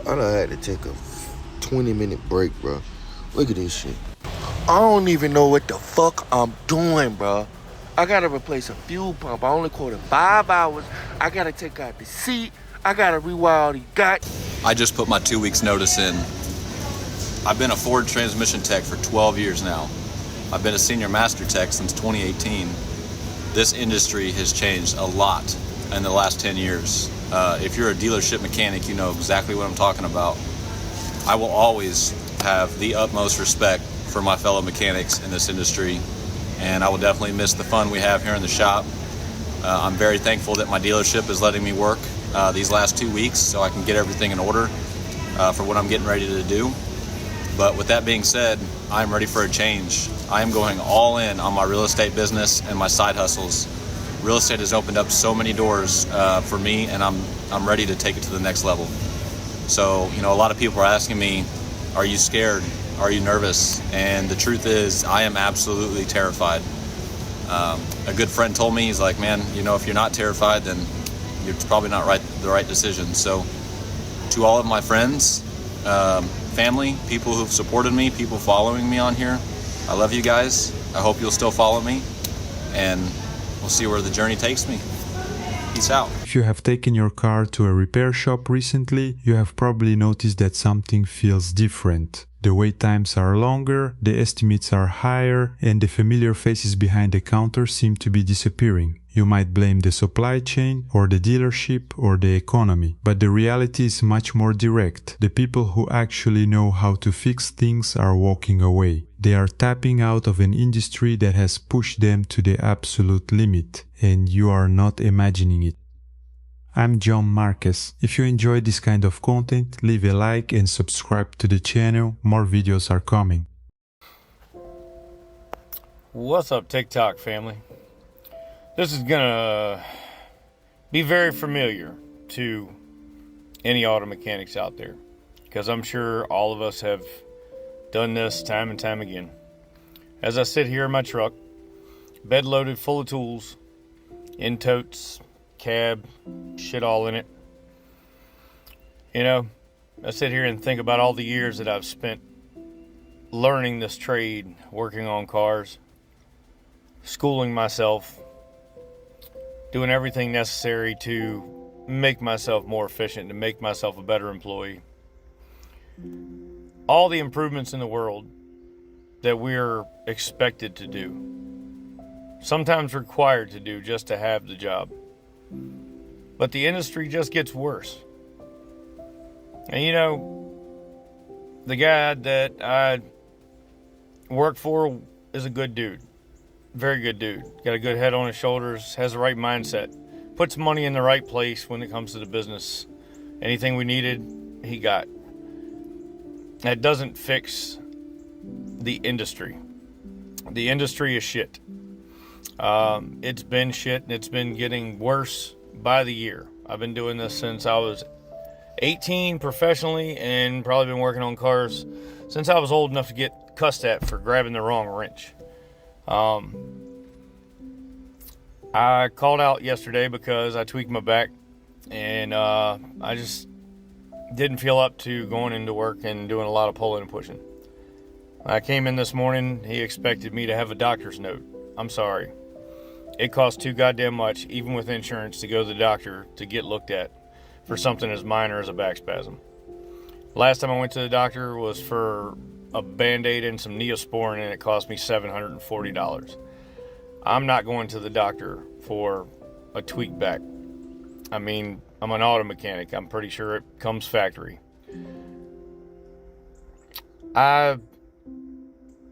I done had to take a 20-minute break, bro. Look at this shit. I don't even know what the fuck I'm doing, bro. I gotta replace a fuel pump. I only quoted 5 hours. I gotta take out the seat. I gotta rewire all these guts. I just put my 2 weeks notice in. I've been a Ford transmission tech for 12 years now. I've been a senior master tech since 2018. This industry has changed a lot in the last 10 years. If you're a dealership mechanic, you know exactly what I'm talking about. I will always have the utmost respect for my fellow mechanics in this industry, and I will definitely miss the fun we have here in the shop. I'm very thankful that my dealership is letting me work these last 2 weeks so I can get everything in order for what I'm getting ready to do. But with that being said, I'm ready for a change. I am going all in on my real estate business and my side hustles. Real estate has opened up so many doors for me, and I'm ready to take it to the next level. So, you know, a lot of people are asking me, are you scared? Are you nervous? And the truth is, I am absolutely terrified. A good friend told me, he's like, man, you know, if you're not terrified, then it's probably not the right decision. So to all of my friends, family, people who've supported me, people following me on here, I love you guys. I hope you'll still follow me, and we'll see where the journey takes me. Peace out. If you have taken your car to a repair shop recently, you have probably noticed that something feels different. The wait times are longer, the estimates are higher, and the familiar faces behind the counter seem to be disappearing. You might blame the supply chain, or the dealership, or the economy. But the reality is much more direct. The people who actually know how to fix things are walking away. They are tapping out of an industry that has pushed them to the absolute limit, and you are not imagining it. I'm John Marquez. If you enjoy this kind of content, leave a like and subscribe to the channel. More videos are coming. What's up, TikTok family? This is gonna be very familiar to any auto mechanics out there, because I'm sure all of us have done this time and time again. As I sit here in my truck, bed loaded full of tools, in totes, cab, shit all in it. You know, I sit here and think about all the years that I've spent learning this trade, working on cars, schooling myself, doing everything necessary to make myself more efficient, to make myself a better employee. All the improvements in the world that we're expected to do, sometimes required to do just to have the job. But the industry just gets worse. And you know, the guy that I work for is a good dude. Very good dude. Got a good head on his shoulders, has the right mindset, puts money in the right place when it comes to the business. Anything we needed, he got. That doesn't fix the industry. The industry is shit. It's been shit, and it's been getting worse by the year. I've been doing this since I was 18 professionally, and probably been working on cars since I was old enough to get cussed at for grabbing the wrong wrench. I called out yesterday because I tweaked my back, and I just didn't feel up to going into work and doing a lot of pulling and pushing. I came in this morning, he expected me to have a doctor's note. I'm sorry. It costs too goddamn much, even with insurance, to go to the doctor to get looked at for something as minor as a back spasm. Last time I went to the doctor was for a Band-Aid and some Neosporin, and it cost me $740. I'm not going to the doctor for a tweaked back. I mean, I'm an auto mechanic. I'm pretty sure it comes factory. I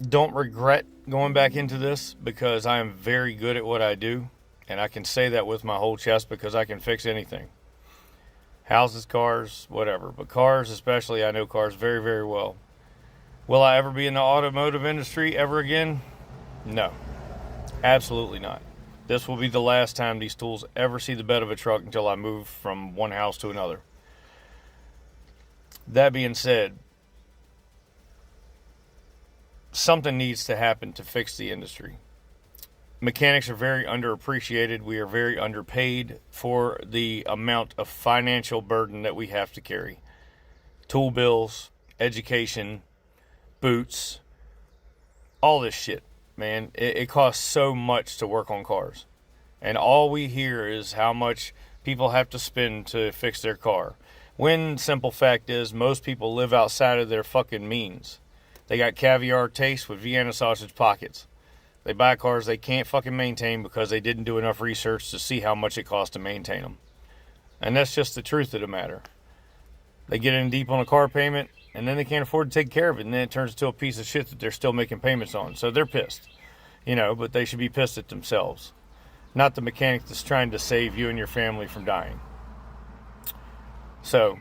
don't regret going back into this because I am very good at what I do, and I can say that with my whole chest because I can fix anything. Houses, cars, whatever. But cars especially, I know cars very, very well. Will I ever be in the automotive industry ever again? No, absolutely not. This will be the last time these tools ever see the bed of a truck until I move from one house to another. That being said, something needs to happen to fix the industry. Mechanics are very underappreciated. We are very underpaid for the amount of financial burden that we have to carry. tool bills, education, boots, all this shit, man. It costs so much to work on cars. And all we hear is how much people have to spend to fix their car. When simple fact is, most people live outside of their fucking means. They got caviar taste with Vienna sausage pockets. They buy cars they can't fucking maintain because they didn't do enough research to see how much it costs to maintain them. And that's just the truth of the matter. They get in deep on a car payment, and then they can't afford to take care of it, and then it turns into a piece of shit that they're still making payments on. So they're pissed, but they should be pissed at themselves, not the mechanic that's trying to save you and your family from dying. So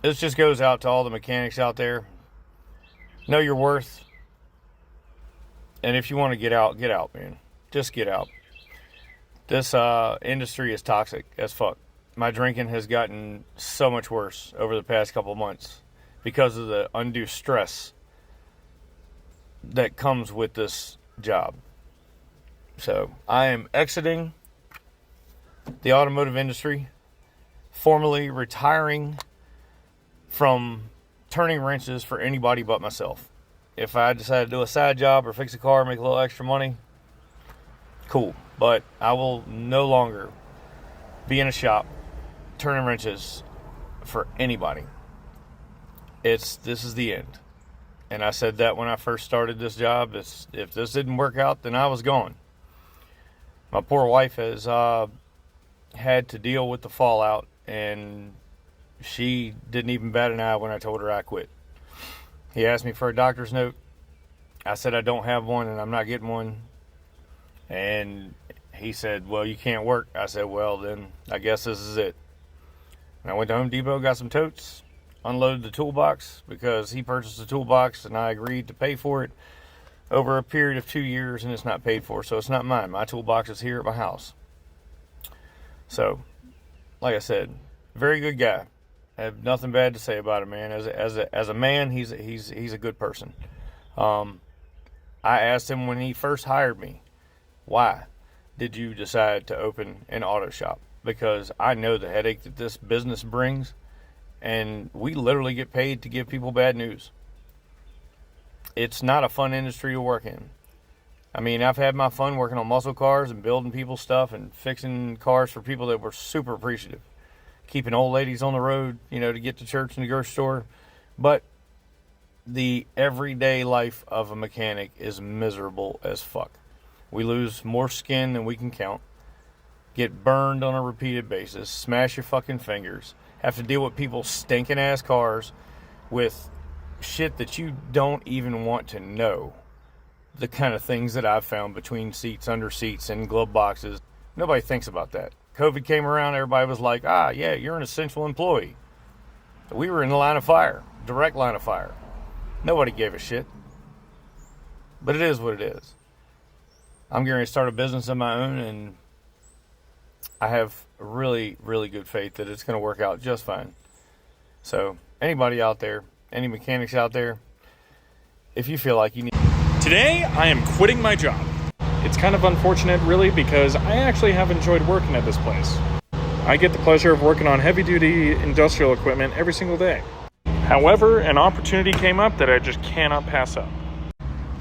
this just goes out to all the mechanics out there. Know your worth. And if you want to get out, man. Just get out. This industry is toxic as fuck. My drinking has gotten so much worse over the past couple months because of the undue stress that comes with this job. So I am exiting the automotive industry, formally retiring from turning wrenches for anybody but myself. If I decide to do a side job or fix a car, make a little extra money, cool. But I will no longer be in a shop turning wrenches for anybody. This is the end. And I said that when I first started this job. If this didn't work out, then I was gone. My poor wife has had to deal with the fallout, and she didn't even bat an eye when I told her I quit. He asked me for a doctor's note. I said I don't have one and I'm not getting one. And he said, well, you can't work. I said, well, then I guess this is it. And I went to Home Depot, got some totes, unloaded the toolbox because he purchased the toolbox and I agreed to pay for it over a period of 2 years, and it's not paid for, so it's not mine. My toolbox is here at my house. So, like I said, very good guy. I have nothing bad to say about him, man. As a man, he's a good person. I asked him when he first hired me, why did you decide to open an auto shop? Because I know the headache that this business brings, and we literally get paid to give people bad news. It's not a fun industry to work in. I mean, I've had my fun working on muscle cars and building people's stuff and fixing cars for people that were super appreciative. Keeping old ladies on the road, to get to church and the grocery store. But the everyday life of a mechanic is miserable as fuck. We lose more skin than we can count. Get burned on a repeated basis. Smash your fucking fingers. Have to deal with people's stinking ass cars with shit that you don't even want to know. The kind of things that I've found between seats, under seats, and glove boxes. Nobody thinks about that. COVID came around, everybody was like, yeah, you're an essential employee. We were in the line of fire, direct line of fire. Nobody gave a shit. But it is what it is. I'm going to start a business of my own, and I have really, really good faith that it's going to work out just fine. So, anybody out there, any mechanics out there, if you feel like you need... Today, I am quitting my job. It's kind of unfortunate, really, because I actually have enjoyed working at this place. I get the pleasure of working on heavy-duty industrial equipment every single day. However, an opportunity came up that I just cannot pass up.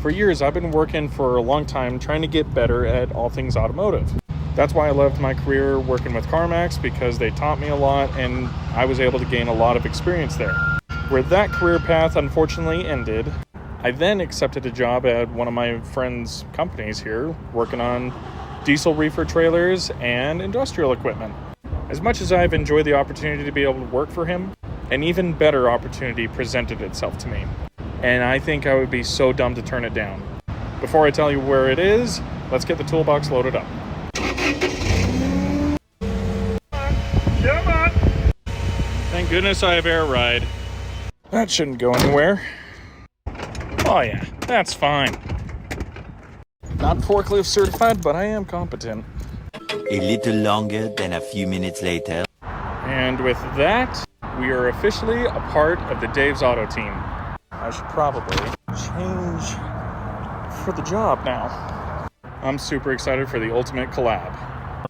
For years, I've been working for a long time trying to get better at all things automotive. That's why I loved my career working with CarMax, because they taught me a lot and I was able to gain a lot of experience there. Where that career path unfortunately ended, I then accepted a job at one of my friend's companies here, working on diesel reefer trailers and industrial equipment. As much as I've enjoyed the opportunity to be able to work for him, an even better opportunity presented itself to me. And I think I would be so dumb to turn it down. Before I tell you where it is, let's get the toolbox loaded up. Come on! Thank goodness I have air ride. That shouldn't go anywhere. Oh yeah, that's fine. Not forklift certified, but I am competent. A little longer than a few minutes later. And with that, we are officially a part of the Dave's Auto team. I should probably change for the job now. I'm super excited for the ultimate collab.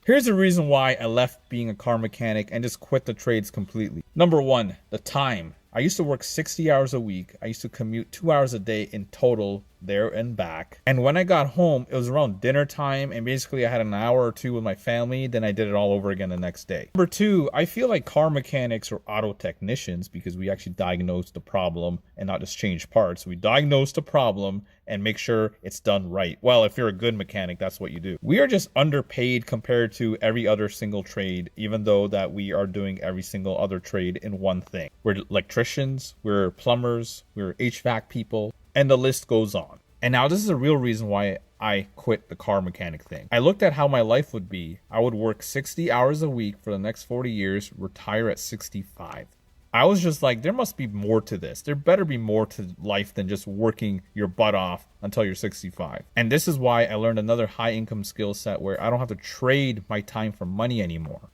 Here's the reason why I left being a car mechanic and just quit the trades completely. Number one, the time. I used to work 60 hours a week. I used to commute 2 hours a day in total, there and back. And when I got home, it was around dinner time, and basically I had an hour or two with my family, then I did it all over again the next day. Number two, I feel like car mechanics are auto technicians because we actually diagnose the problem and not just change parts. We diagnose the problem and make sure it's done right. Well, if you're a good mechanic, that's what you do. We are just underpaid compared to every other single trade, even though that we are doing every single other trade in one thing. We're electricians, we're plumbers, we're HVAC people, and the list goes on. And now this is a real reason why I quit the car mechanic thing. I looked at how my life would be. I would work 60 hours a week for the next 40 years, retire at 65. I was just like, there must be more to this. There better be more to life than just working your butt off until you're 65. And this is why I learned another high income skill set where I don't have to trade my time for money anymore.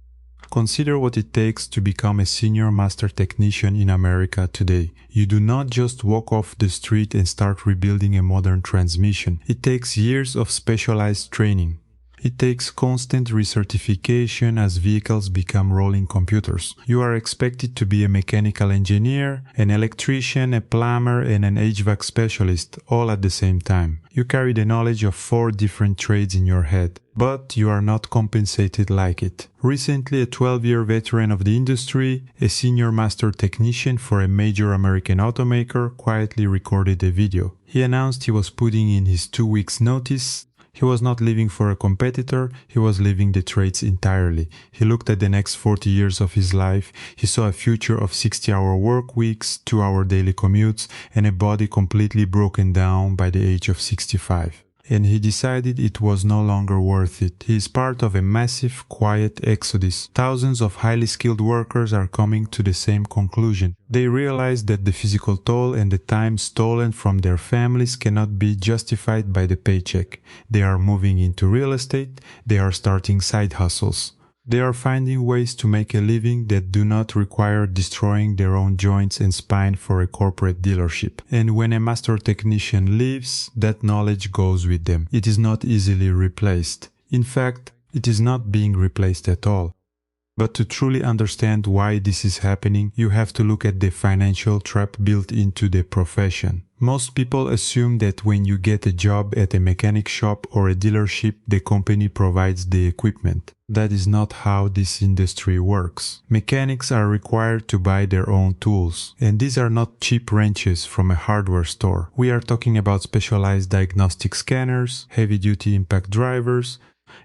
Consider what it takes to become a senior master technician in America today. You do not just walk off the street and start rebuilding a modern transmission. It takes years of specialized training. It takes constant recertification as vehicles become rolling computers. You are expected to be a mechanical engineer, an electrician, a plumber, and an HVAC specialist, all at the same time. You carry the knowledge of 4 different trades in your head, but you are not compensated like it. Recently, a 12-year veteran of the industry, a senior master technician for a major American automaker, quietly recorded a video. He announced he was putting in his 2 weeks' notice. He was not living for a competitor, he was living the trades entirely. He looked at the next 40 years of his life. He saw a future of 60-hour work weeks, 2-hour daily commutes, and a body completely broken down by the age of 65. And he decided it was no longer worth it. He is part of a massive, quiet exodus. Thousands of highly skilled workers are coming to the same conclusion. They realize that the physical toll and the time stolen from their families cannot be justified by the paycheck. They are moving into real estate. They are starting side hustles. They are finding ways to make a living that do not require destroying their own joints and spine for a corporate dealership. And when a master technician leaves, that knowledge goes with them. It is not easily replaced. In fact, it is not being replaced at all. But to truly understand why this is happening, you have to look at the financial trap built into the profession. Most people assume that when you get a job at a mechanic shop or a dealership, the company provides the equipment. That is not how this industry works. Mechanics are required to buy their own tools. And these are not cheap wrenches from a hardware store. We are talking about specialized diagnostic scanners, heavy-duty impact drivers,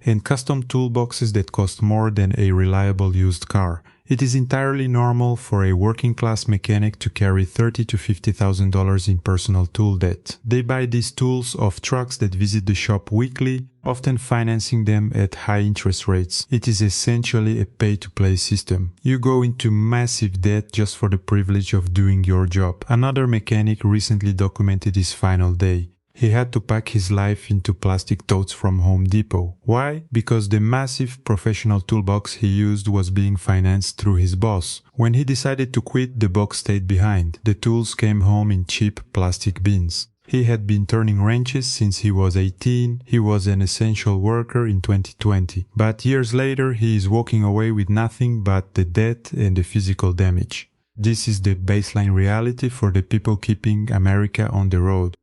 and custom toolboxes that cost more than a reliable used car. It is entirely normal for a working-class mechanic to carry $30,000 to $50,000 in personal tool debt. They buy these tools off trucks that visit the shop weekly, often financing them at high interest rates. It is essentially a pay-to-play system. You go into massive debt just for the privilege of doing your job. Another mechanic recently documented his final day. He had to pack his life into plastic totes from Home Depot. Why? Because the massive professional toolbox he used was being financed through his boss. When he decided to quit, the box stayed behind. The tools came home in cheap plastic bins. He had been turning wrenches since he was 18. He was an essential worker in 2020. But years later, he is walking away with nothing but the debt and the physical damage. This is the baseline reality for the people keeping America on the road.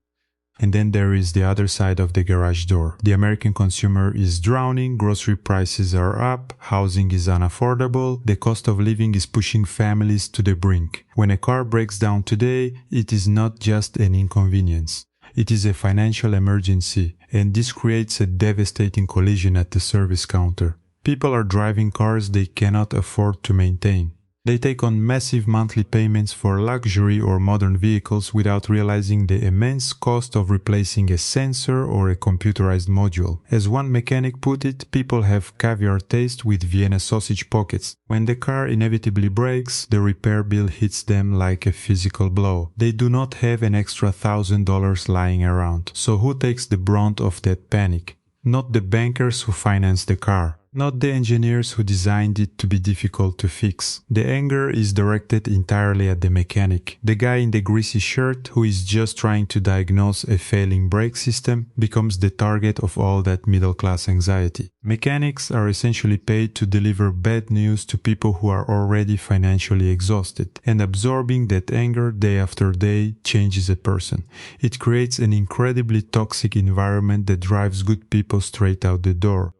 And then there is the other side of the garage door. The American consumer is drowning, grocery prices are up, housing is unaffordable, the cost of living is pushing families to the brink. When a car breaks down today, it is not just an inconvenience. It is a financial emergency, and this creates a devastating collision at the service counter. People are driving cars they cannot afford to maintain. They take on massive monthly payments for luxury or modern vehicles without realizing the immense cost of replacing a sensor or a computerized module. As one mechanic put it, people have caviar taste with Vienna sausage pockets. When the car inevitably breaks, the repair bill hits them like a physical blow. They do not have an extra $1,000 lying around. So who takes the brunt of that panic? Not the bankers who finance the car. not the engineers who designed it to be difficult to fix. The anger is directed entirely at the mechanic. The guy in the greasy shirt who is just trying to diagnose a failing brake system becomes the target of all that middle-class anxiety. Mechanics are essentially paid to deliver bad news to people who are already financially exhausted, and absorbing that anger day after day changes a person. It creates an incredibly toxic environment that drives good people straight out the door.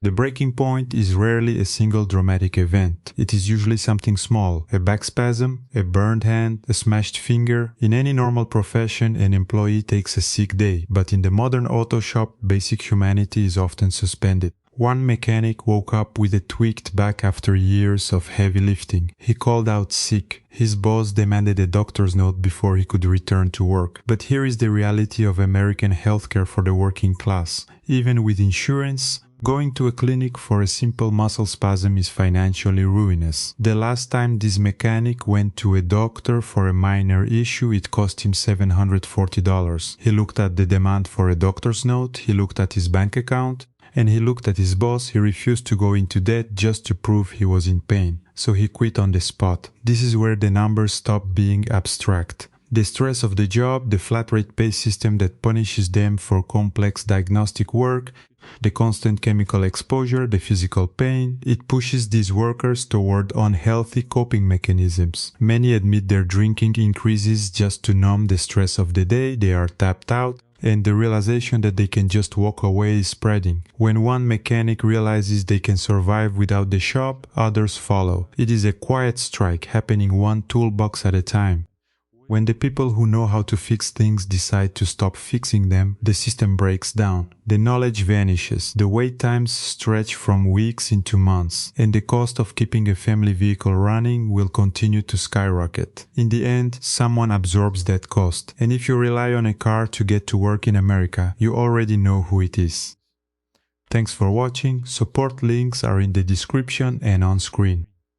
The breaking point is rarely a single dramatic event. It is usually something small, a back spasm, a burned hand, a smashed finger. In any normal profession, an employee takes a sick day, but in the modern auto shop, basic humanity is often suspended. One mechanic woke up with a tweaked back after years of heavy lifting. He called out sick. His boss demanded a doctor's note before he could return to work. But here is the reality of American healthcare for the working class. Even with insurance, going to a clinic for a simple muscle spasm is financially ruinous. The last time this mechanic went to a doctor for a minor issue, it cost him $740. He looked at the demand for a doctor's note, he looked at his bank account, and he looked at his boss. He refused to go into debt just to prove he was in pain. So he quit on the spot. This is where the numbers stop being abstract. The stress of the job, the flat rate pay system that punishes them for complex diagnostic work, the constant chemical exposure, the physical pain, it pushes these workers toward unhealthy coping mechanisms. Many admit their drinking increases just to numb the stress of the day, they are tapped out, and the realization that they can just walk away is spreading. When one mechanic realizes they can survive without the shop, others follow. It is a quiet strike happening one toolbox at a time. When the people who know how to fix things decide to stop fixing them, the system breaks down. The knowledge vanishes, the wait times stretch from weeks into months, and the cost of keeping a family vehicle running will continue to skyrocket. In the end, someone absorbs that cost, and if you rely on a car to get to work in America, you already know who it is. Thanks for watching. Support links are in the description and on screen.